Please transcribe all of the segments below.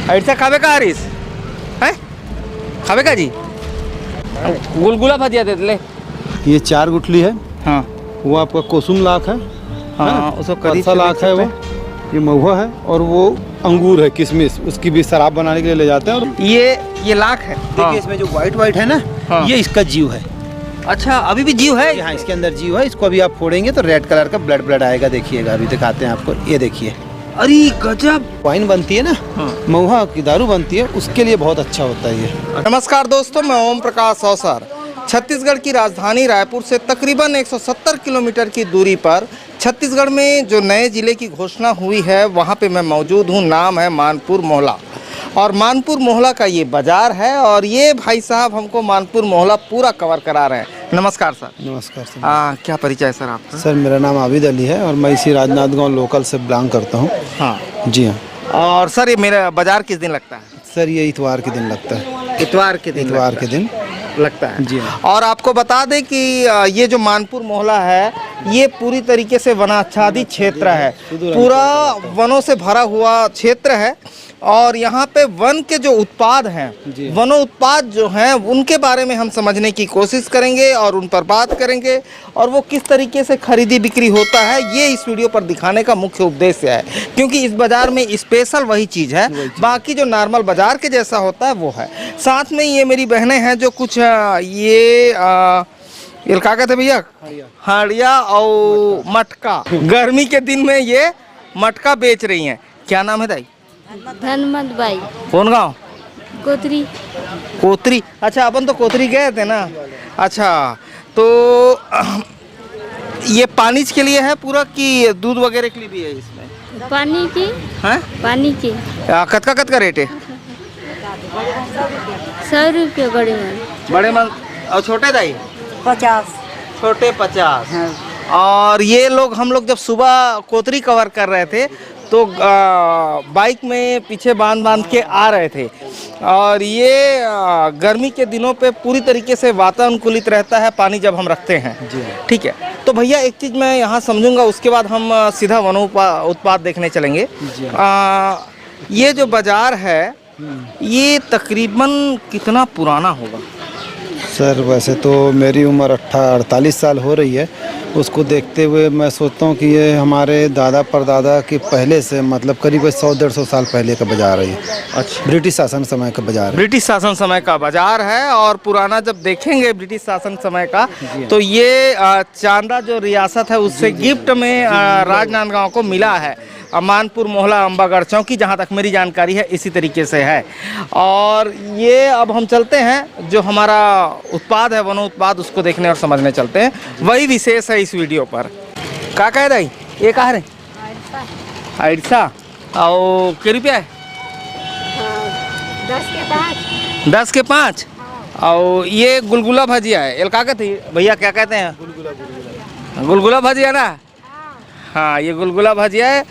ऐसा खावे का हरीश है, खावे का जी गुलगुला भजिया दे ले। ये 4 गुठली है। हाँ वो आपका कोसुम लाख है। हाँ उसको करीसा लाख है। वो ये महुआ है और वो अंगूर है, किशमिश, उसकी भी शराब बनाने के लिए ले जाते हैं। और ये लाख है। देखिए इसमें जो व्हाइट है ना, ये इसका जीव है। अच्छा अभी भी जीव है? हाँ इसके अंदर जीव है। इसको अभी आप फोड़ेंगे तो रेड कलर का ब्लड आएगा। देखिएगा अभी दिखाते हैं आपको, ये देखिए। अरे गजब। वाइन बनती है ना, महुआ की दारू बनती है, उसके लिए बहुत अच्छा होता है ये। नमस्कार दोस्तों, मैं ओम प्रकाश अवसर। छत्तीसगढ़ की राजधानी रायपुर से तकरीबन 170 किलोमीटर की दूरी पर छत्तीसगढ़ में जो नए ज़िले की घोषणा हुई है वहाँ पे मैं मौजूद हूँ। नाम है मानपुर मोहला और मानपुर मोहला का ये बाज़ार है और ये भाई साहब हमको मानपुर मोहला पूरा कवर करा रहे हैं। नमस्कार सर। नमस्कार सर। क्या परिचय सर आपका? सर मेरा नाम आबिद अली है और मैं इसी राजनांदगांव लोकल से बिलोंग करता हूँ। हाँ जी हाँ। और सर ये मेरा बाज़ार किस दिन लगता है? सर ये इतवार के दिन लगता है। इतवार के दिन लगता है जी हाँ। और आपको बता दें कि ये जो मानपुर मोहला है ये पूरी तरीके से वनाच्छादित क्षेत्र है, पूरा वनों से भरा हुआ क्षेत्र है और यहाँ पे वन के जो उत्पाद हैं, वनों उत्पाद जो हैं उनके बारे में हम समझने की कोशिश करेंगे और उन पर बात करेंगे और वो किस तरीके से खरीदी बिक्री होता है ये इस वीडियो पर दिखाने का मुख्य उद्देश्य है। क्योंकि इस बाज़ार में स्पेशल वही चीज़ है, बाकी जो नॉर्मल बाज़ार के जैसा होता है वो है। साथ में ये मेरी बहनें हैं जो कुछ ये क्या कहते भैया, हाड़िया और मटका, गर्मी के दिन में ये मटका बेच रही हैं। क्या नाम है दाई? धनमत बाई। कौन गाँव? कोतरी। अच्छा अपन तो कोतरी गए थे ना। अच्छा तो ये पानी के लिए है पूरा कि दूध वगैरह के लिए भी है इसमें? पानी की है, पानी की। कत का रेट है? 100 रुपये बड़े मन। और छोटे दाई? 50। छोटे 50। और ये लोग, हम लोग जब सुबह कोतरी कवर कर रहे थे तो बाइक में पीछे बांध के आ रहे थे और ये गर्मी के दिनों पे पूरी तरीके से वातानुकूलित रहता है पानी जब हम रखते हैं। ठीक है, तो भैया एक चीज़ मैं यहाँ समझूंगा, उसके बाद हम सीधा उत्पाद देखने चलेंगे। ये जो बाज़ार है ये तकरीबन कितना पुराना होगा? सर वैसे तो मेरी उम्र 48 साल हो रही है, उसको देखते हुए मैं सोचता हूँ कि ये हमारे दादा परदादा के पहले से, मतलब करीब 100-150 साल पहले का बाज़ार है ये। अच्छा, ब्रिटिश शासन समय का बाज़ार है। ब्रिटिश शासन समय का बाज़ार है और पुराना जब देखेंगे ब्रिटिश शासन समय का तो ये चांदा जो रियासत है उससे गिफ्ट में राजनांदगांव को मिला है। मानपुर मोहला अम्बागढ़ चौकी, जहाँ तक मेरी जानकारी है इसी तरीके से है। और ये अब हम चलते हैं, जो हमारा उत्पाद है वनो उत्पाद, उसको देखने और समझने चलते हैं। वही विशेष है इस वीडियो पर। क्या कह रही ये? कहा रहे ऐसा और क्या रुपया है? 10 के 5। और ये गुलगुला भजिया है, एल क्या कहते भैया, क्या कहते हैं? गुलगुला भजिया ना। हाँ ये गुलगुला भजिया है,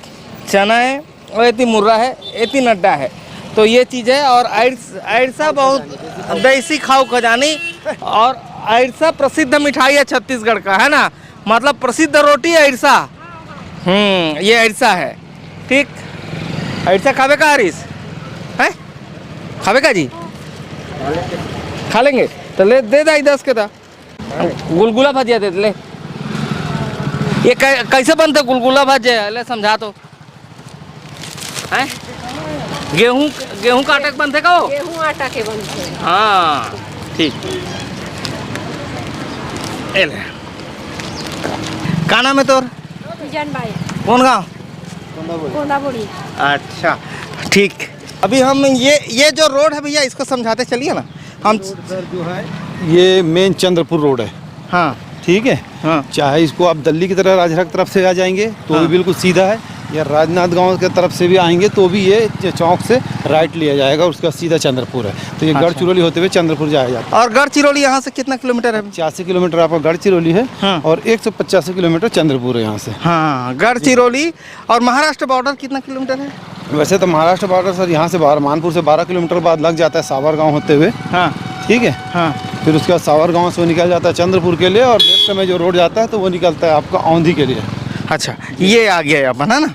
चना है और एती मुर्रा है, एती नड्डा है, तो ये चीज़ है। और ऐसा बहुत देसी खाओ खजानी और ऐसा प्रसिद्ध मिठाई है छत्तीसगढ़ का, है ना, मतलब प्रसिद्ध रोटी है ऐसा। ये ऐसा है। ठीक, ऐसा खावे का हरीश है, खावे का जी खा लेंगे तो ले दे दाई 10 के था। गुलगुला भजिया दे ले। ये कैसे बनते गुलगुला भजिया, ले समझा तो है। गेहूं का आटा के बनते का? गेहूं आटा के बनते। हाँ ठीक। का नाम है तोर? कौन गाँव? कोंडाबुड़ी। अच्छा ठीक। अभी हम ये जो रोड है भैया इसको समझाते चलिए ना हम। जो है ये मेन चंद्रपुर रोड है। हाँ ठीक है। हाँ, चाहे इसको आप दिल्ली की तरह राजहरा की तरफ से आ जाएंगे तो भी बिल्कुल सीधा है, या राजनांदगांव की तरफ से भी आएंगे तो भी ये चौक से राइट लिया जाएगा, उसका सीधा चंद्रपुर है। तो ये गढ़चिरौली होते हुए चंद्रपुर जाया जाता है। और गढ़चिरौली यहाँ से कितना किलोमीटर है? 85 किलोमीटर आपका गढ़चिरौली है। हाँ। और 185 किलोमीटर चंद्रपुर है यहाँ से। हाँ गढ़चिरौली। और महाराष्ट्र बॉर्डर कितना किलोमीटर है? वैसे तो महाराष्ट्र बॉर्डर सर यहाँ से मानपुर से 12 किलोमीटर बाद लग जाता है सावर गाँव होते हुए। हाँ ठीक है। हाँ, फिर उसके बाद सावर गाँव से वो निकल जाता है चंद्रपुर के लिए और लेफ्ट में जो रोड जाता है तो वो निकलता है आपका औंधी के लिए। अच्छा ये आ गया अपन, है ना।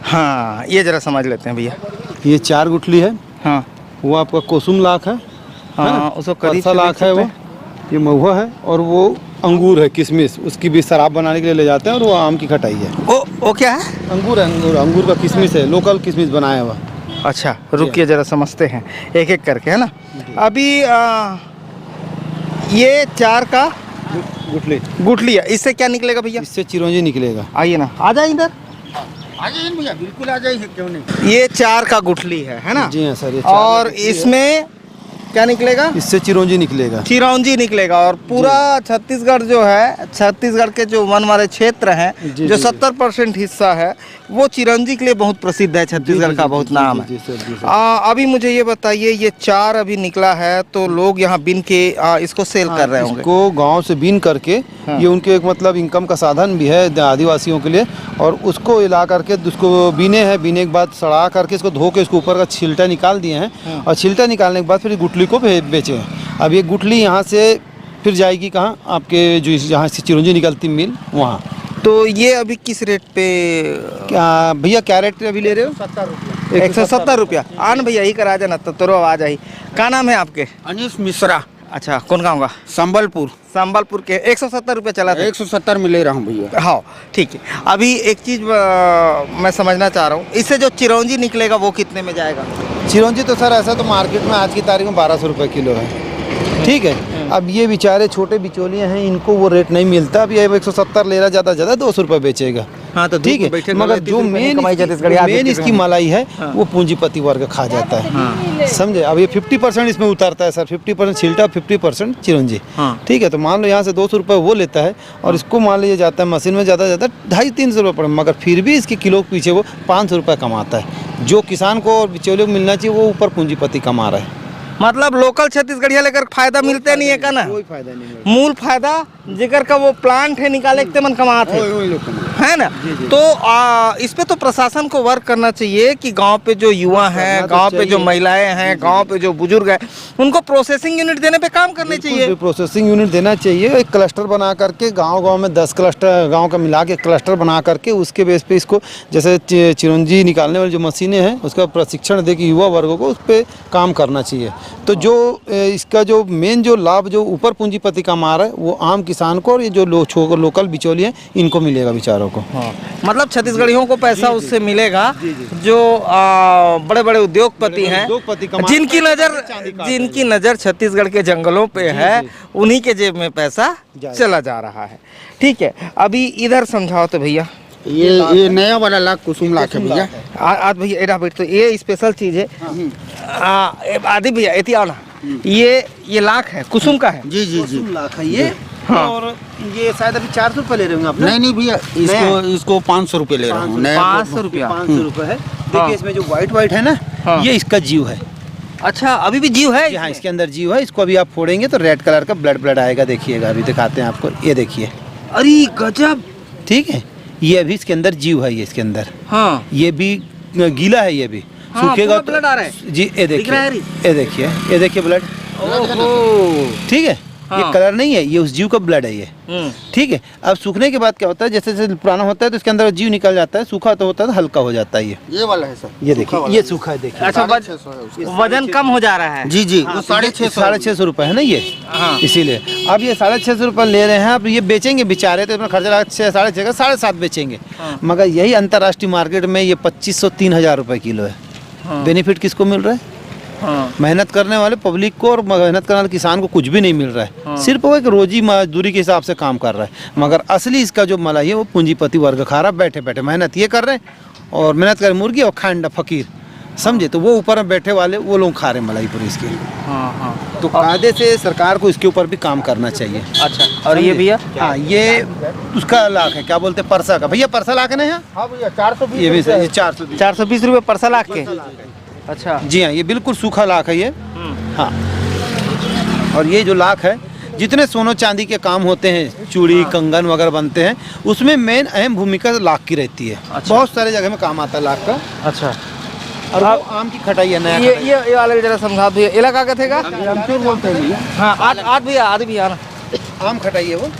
हाँ ये ज़रा समझ लेते हैं भैया। ये 4 गुठली है। हाँ वो आपका कोसुम लाख है, हाँ, उसको करीब परसा से लाख है देख वो। ये महुआ है और वो अंगूर है, किशमिश, उसकी भी शराब बनाने के लिए ले जाते हैं। और वो आम की खटाई है। वो क्या है? अंगूर है, अंगूर का किशमिश है, लोकल किशमिश बनाया हुआ। अच्छा रुकिए जरा समझते हैं एक एक करके, है ना। अभी ये 4 का गुठली, गुठली है, इससे क्या निकलेगा भैया? इससे चिरौंजी निकलेगा। आइए ना, आ जाए इधर। आ जाइए भैया, बिल्कुल आ जाइए, क्यों नहीं। ये 4 का गुठली है ना। जी हाँ सर, ये 4 और गुठली है। इसमें क्या निकलेगा? इससे चिरौंजी निकलेगा। चिरौंजी निकलेगा। और पूरा छत्तीसगढ़ जो है, छत्तीसगढ़ के जो वन वाले क्षेत्र हैं, जी, जो जी, 70% हिस्सा है, वो चिरौंजी के लिए बहुत प्रसिद्ध है। छत्तीसगढ़ का बहुत नाम है। अभी मुझे ये बताइए, ये 4 अभी निकला है तो लोग यहाँ बिन के इसको सेल कर रहे होंगे। इसको गांव से बीन करके ये उनके एक मतलब इनकम का साधन भी है आदिवासियों के लिए। और उसको ला करके उसको बीने हैं, बीने के बाद सड़ा करके इसको धो के इसको ऊपर का छिलटा निकाल दिए हैं। और छिलटा निकालने के बाद फिर गुठली को बेचे हैं। अब ये गुठली यहाँ से फिर जाएगी कहाँ? आपके जो जहाँ से चिरौंजी निकलती मिल, वहाँ। तो ये अभी किस रेट पे? क्या भैया, क्या रेट अभी ले रहे हो? 170 रुपया। आन भैया ही करा जाना तो तोरो आवाज आई। क्या नाम है आपके? अनीस मिश्रा, अच्छा, कौन गाँव का? संबलपुर। संबलपुर के। 170 रुपये चला था। 170 में ले रहा हूँ भैया। हाँ ठीक है। अभी एक चीज़ मैं समझना चाह रहा हूँ, इससे जो चिरौंजी निकलेगा वो कितने में जाएगा? चिरौंजी तो सर ऐसा तो मार्केट में आज की तारीख में 1200 रुपये किलो है। ठीक है। अब ये बेचारे छोटे बिचौलिए हैं, इनको वो रेट नहीं मिलता। अब ये 170 ले रहा, ज़्यादा ज़्यादा 200 रुपये बेचेगा। हाँ तो ठीक है। मगर जो मेन इसकी मलाई है वो पूंजीपति वर्ग खा जाता है। समझे? अब ये 50% इसमें उतरता है सर, 50% छिलटा, 50% चिरौंजी। ठीक है। तो मान लो यहाँ से 200 रुपये वो लेता है और इसको मान लीजिए जाता है मशीन में ज़्यादा से ज़्यादा 250-300 रुपये पड़े, मगर फिर भी इसके किलो के पीछे वो 500 रुपये कमाता है। जो किसान को और बिचौलियों को मिलना चाहिए वो ऊपर पूंजीपति कमा रहा है। मतलब लोकल छत्तीसगढ़िया लेकर फायदा मिलते नहीं है का ना? कोई फायदा नहीं मिलता। मूल फायदा जिगर का वो प्लांट है निकाले के मन कमाते है ना। तो इस पे तो प्रशासन को वर्क करना चाहिए कि गांव पे जो युवा हैं, गांव पे जो महिलाएं हैं, गांव पे जो बुजुर्ग हैं, उनको प्रोसेसिंग यूनिट देने पे काम करने चाहिए। प्रोसेसिंग यूनिट देना चाहिए। एक क्लस्टर बना करके गांव में 10 क्लस्टर गांव का मिला के क्लस्टर बना करके उसके बेस पे इसको जैसे चिरौंजी निकालने वाली जो मशीनें हैं उसका प्रशिक्षण दे के युवा वर्गों को उस पर काम करना चाहिए। तो जो इसका जो मेन जो लाभ जो ऊपर पूंजीपति कमा रहा है वो आम किसान को और ये जो लोकल बिचौली हैं इनको मिलेगा बेचारों को। हाँ। मतलब छत्तीसगढ़ियों को पैसा उससे मिलेगा जो बड़े बड़े उद्योगपति हैं, जिनकी नज़र छत्तीसगढ़ के जंगलों पे है, उन्हीं के जेब में पैसा चला जा रहा है। ठीक है। अभी इधर समझाओ तो भैया। ये नया वाला लाख कुसुम लाख है भैया। आज भैया एडा बैठ, तो ये स्पेशल चीज़ है। आदि भैया एती आओ ना। ये लाख है, कुसुम का है। जी जी जी, लाख है ये। हाँ। और ये शायद अभी 400 रुपये ले रहे होंगे आप? नहीं भैया, इसको 500 रुपये ले रहा हूँ। 500 रुपया। 500 रुपये है। देखिए इसमें जो व्हाइट है ना, ये इसका जीव है। अच्छा, अभी भी जीव है? हाँ, इसके अंदर जीव है। इसको अभी आप फोड़ेंगे तो रेड कलर का ब्लड आएगा। देखिएगा, अभी दिखाते हैं आपको। ये देखिए, अरे गजब। ठीक है। ये अभी इसके अंदर जीव है। ये इसके अंदर, हाँ, ये भी गीला है। ये भी सूखेगा तो ब्लड आ रहा है जी। ये देखिए, ये देखिए ब्लड। ठीक है। हाँ। ये कलर नहीं है, ये उस जीव का ब्लड है ये। ठीक है। अब सूखने के बाद क्या होता है, जैसे जैसे पुराना होता है तो इसके अंदर जीव निकल जाता है, सूखा तो होता है तो हल्का हो जाता है। ये वाला है सर। ये देखिए, ये सूखा है। देखिए, अच्छा, 650 है उसका। वजन कम हो जा रहा है। जी जी, हाँ, वो 650 रुपये है ना ये। हाँ। इसीलिए अब ये 650 रुपये ले रहे हैं। अब ये बेचेंगे बेचारे तो अपना खर्चा लगा 6.5 का 7.5 बेचेंगे। मगर यही अंतर्राष्ट्रीय मार्केट में ये 2500-3000 रुपये किलो है। बेनिफिट किसको मिल रहा है? मेहनत करने वाले पब्लिक को और मेहनत करने वाले किसान को कुछ भी नहीं मिल रहा है। सिर्फ वो एक रोजी मजदूरी के हिसाब से काम कर रहा है। मगर असली इसका जो मलाई है वो पूंजीपति वर्ग खा रहा है। बैठे बैठे मेहनत ये कर रहे हैं और मेहनत कर मुर्गी और खांडा फकीर, समझे? तो वो ऊपर में बैठे वाले वो लोग खा रहे हैं मलाई पूरी इसकी। तो कायदे से सरकार को इसके ऊपर भी काम करना चाहिए। अच्छा, और ये भैया? हाँ, ये उसका लाख है। क्या बोलते हैं? परसा का। भैया परसा लाख है ना यहाँ? हाँ भैया, 420। ये भी 420 रुपये परसा लाख के। अच्छा जी हाँ, ये बिल्कुल सूखा लाख है ये। हाँ। और ये जो लाख है, जितने सोनो चांदी के काम होते हैं, चूड़ी कंगन वगैरह बनते हैं, उसमें मेन अहम भूमिका लाख की रहती है। अच्छा। बहुत सारे जगह में काम आता है लाख का। अच्छा। और वो आम की खटाई है। नया ये वाले जरा समझा दो, इलाका का थेगा? रामचूर बोलते हैं भैया। हाँ, आज भैया, आदि भैया ना। आम खटाई है वो।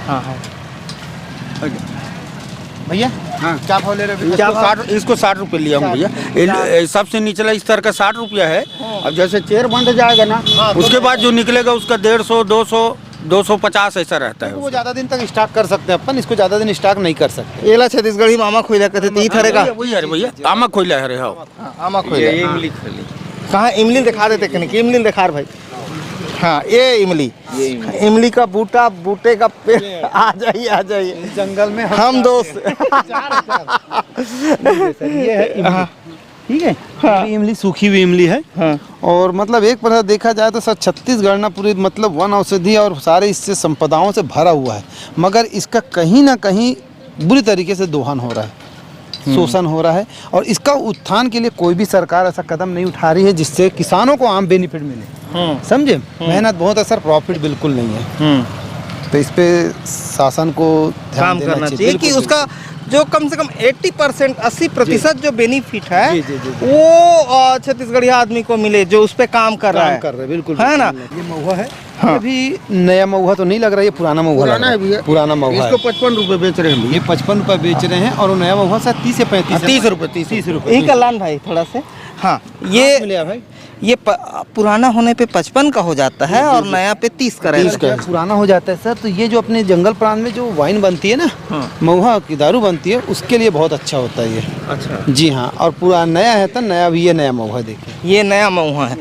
हाँ हाँ। भैया हाँ क्या भाव ले रहे हो? इसको 60 रुपये लिया हूँ भैया। सबसे निचला स्तर का 60 रुपया है। अब जैसे चेयर बंद जाएगा ना, उसके बाद जो निकलेगा उसका 150, 200, 250 ऐसा रहता है। वो ज़्यादा दिन तक स्टॉक कर सकते हैं अपन, इसको ज़्यादा दिन स्टॉक नहीं कर सकते। येला छत्तीसगढ़ी मामा खोइला कहते ती थरेगा वही है भैया, आमा खोइला है रे। हाँ आमा खोइला इमली कहाँ इमली दिखा देते कहीं कि इमली दिखा भाई। हाँ ये इमली का बूटे का पेड़। आ जाइए जंगल में हम दोस्त। ये है इमली, ठीक है। हाँ। इमली सूखी हुई इमली है। हाँ। और मतलब एक प्रकार देखा जाए तो सर छत्तीसगढ़ ना पूरी मतलब वन औषधि और सारे इससे संपदाओं से भरा हुआ है, मगर इसका कहीं ना कहीं बुरी तरीके से दोहन हो रहा है, शोषण हो रहा है। और इसका उत्थान के लिए कोई भी सरकार ऐसा कदम नहीं उठा रही है जिससे किसानों को आम बेनिफिट मिले। समझे, मेहनत बहुत है सर, प्रॉफिट बिल्कुल नहीं है। तो इस पे शासन को ध्यान काम करना चाहिए कि उसका जो कम से कम 80%, 80% जो बेनिफिट है वो छत्तीसगढ़ी आदमी को मिले जो उस पे काम कर रहा है। बिल्कुल है ना। ये महुआ है। हाँ। ये भी नया महुआ तो नहीं लग रहा है, ये पुराना महुआ पुराना है भैया। पुराना महुआ है। इसको 55 रुपये बेच रहे हैं। ये 55 रुपये बेच रहे हैं और वो नया महुआ सर 30 से 35 30 रुपये 30 रुपये। यही कल्याण भाई थोड़ा से। हाँ ये मिले भाई। ये पुराना होने पे 55 का हो जाता है और नया पे 30 का रहता है। पुराना हो जाता है सर, तो ये जो अपने जंगल प्रांत में जो वाइन बनती है ना, महुआ की दारू बनती है, उसके लिए बहुत अच्छा होता है ये। अच्छा जी हाँ। और पूरा नया है तो नया भी, ये नया महुआ देखिए, ये नया महुआ है,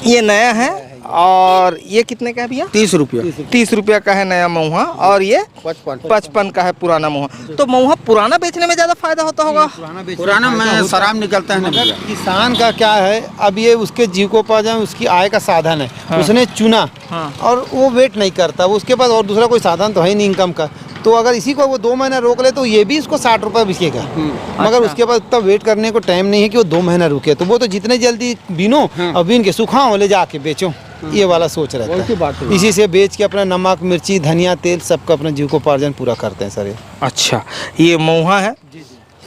ये नया है। और ये कितने का है भैया? 30 रुपया। 30 रुपया का है नया महुआ और ये 55 का है पुराना महुआ। तो महुआ पुराना बेचने में ज्यादा फायदा होता होगा। पुराना में शराब निकलता है ना भैया। किसान का क्या है, अब ये उसके जीविकोपार्जन, उसकी आय का साधन है। हाँ। उसने चुना। हाँ। और वो वेट नहीं करता, वो उसके पास और दूसरा कोई साधन तो है नहीं इनकम का। तो अगर इसी को वो 2 महीना रोक ले तो ये भी इसको 60 रुपये बिकेगा। मगर अच्छा। उसके बाद इतना वेट करने को टाइम नहीं है कि वो 2 महीना रुके, तो वो तो जितने जल्दी बीनो और बीन के सुखाओ ले जाके बेचो, ये वाला सोच रहता है। इसी से बेच के अपना नमक, मिर्ची, धनिया, तेल सबका अपना जीविकोपार्जन पूरा करते हैं सर ये। अच्छा ये महुआ है,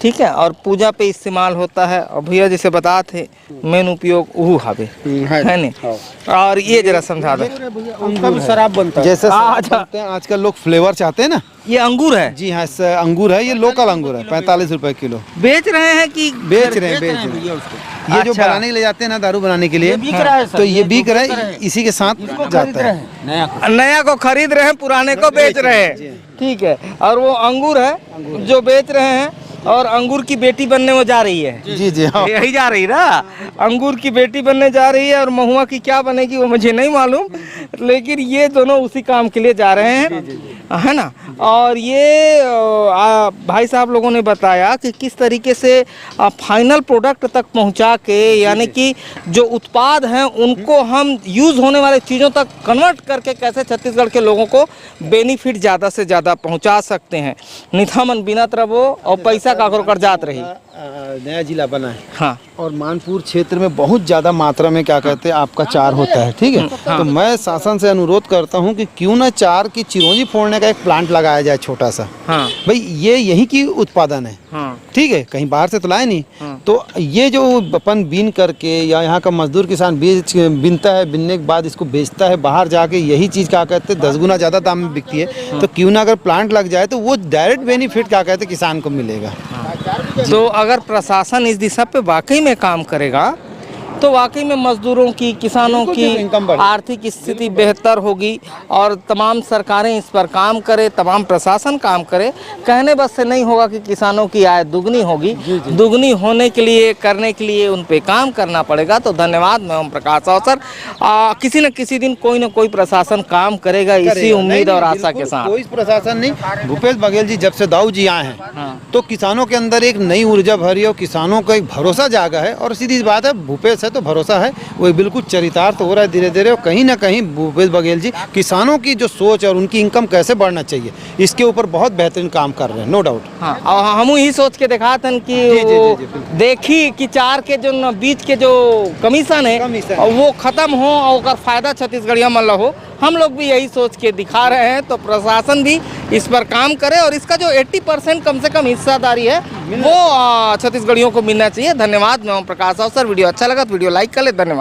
ठीक है। और पूजा पे इस्तेमाल होता है। और भैया जैसे बता थे मेन उपयोग उहू हवे है नहीं। और ये जरा समझा दो। उनका भी शराब बनता है। जैसे आजकल लोग फ्लेवर चाहते हैं ना। ये अंगूर है। जी हाँ, अंगूर है, ये लोकल अंगूर है, 45 रुपए किलो बेच रहे हैं कि बेच रहे हैं। ये जो अच्छा। बनाने के लिए जाते हैं ना, दारू बनाने के लिए, बिक रहा है सर, तो ये बिक रहा है, इसी के साथ जाता है। नया को खरीद रहे हैं, पुराने को बेच रहे हैं, ठीक है। और वो अंगूर है जो बेच रहे हैं, और अंगूर की बेटी बनने वो जा रही है। जी जी हाँ। यही जा रही ना, अंगूर की बेटी बनने जा रही है। और महुआ की क्या बनेगी वो मुझे नहीं मालूम, लेकिन ये दोनों उसी काम के लिए जा रहे हैं, है ना। और ये भाई साहब लोगों ने बताया कि किस तरीके से फाइनल प्रोडक्ट तक पहुंचा के, यानी कि जो उत्पाद हैं उनको हम यूज़ होने वाले चीज़ों तक कन्वर्ट करके कैसे छत्तीसगढ़ के लोगों को बेनिफिट ज़्यादा से ज़्यादा पहुंचा सकते हैं। निथामन बिनत रहो और पैसा काकरो कर जात रही। नया जिला बना है। हाँ। और मानपुर क्षेत्र में बहुत ज़्यादा मात्रा में क्या कहते हैं आपका चार होता है, ठीक है। तो मैं शासन से अनुरोध करता हूं कि क्यों ना चार की चिरौंजी फोड़ने का एक प्लांट लगाया जाए छोटा सा। हाँ। भाई ये यही की उत्पादन है। हाँ। ठीक है, कहीं बाहर से तो लाए नहीं। हाँ। तो ये जो अपन बीन करके या यहाँ का मजदूर किसान बीनता है, बीनने के बाद इसको बेचता है बाहर जाके, यही चीज़ क्या कहते हैं 10 गुना ज़्यादा दाम में बिकती है। तो क्यों ना अगर प्लांट लग जाए तो वो डायरेक्ट बेनिफिट क्या कहते हैं किसान को मिलेगा। तो अगर प्रशासन इस दिशा पे वाकई में काम करेगा तो वाकई में मजदूरों की, किसानों की आर्थिक स्थिति बेहतर होगी। और तमाम सरकारें इस पर काम करें, तमाम प्रशासन काम करे। कहने बस से नहीं होगा कि किसानों की आय दुगनी होगी। दुगनी होने के लिए, करने के लिए उन पे काम करना पड़ेगा। तो धन्यवाद, मैं ओम प्रकाश अवसर। किसी न किसी दिन कोई न कोई प्रशासन काम करेगा, इसी उम्मीद और आशा के साथ। कोई प्रशासन नहीं, भूपेश बघेल जी जब से दाऊ जी आए हैं तो किसानों के अंदर एक नई ऊर्जा भरी है, किसानों का एक भरोसा जागा है। और सीधी बात है, भूपेश तो भरोसा है, वो बिल्कुल चरितार्थ हो रहा है धीरे धीरे। और कहीं ना कहीं भूपेश बघेल जी किसानों की जो सोच और उनकी इनकम कैसे बढ़ना चाहिए इसके ऊपर बहुत बेहतरीन काम कर रहे हैं, नो डाउट। हाँ, और हम ही सोच के दिखाते हैं कि वो देखी कि चार के जो बीच के जो कमीशन है और वो खत्म हो और फायदा छत्तीसगढ़िया मन हो। हम लोग भी यही सोच के दिखा रहे हैं। तो प्रशासन भी इस पर काम करे और इसका जो 80% कम से कम हिस्सादारी है वो छत्तीसगढ़ियों को मिलना चाहिए। धन्यवाद, मैं ओम प्रकाश अवसर। वीडियो अच्छा लगा तो वीडियो लाइक कर ले। धन्यवाद।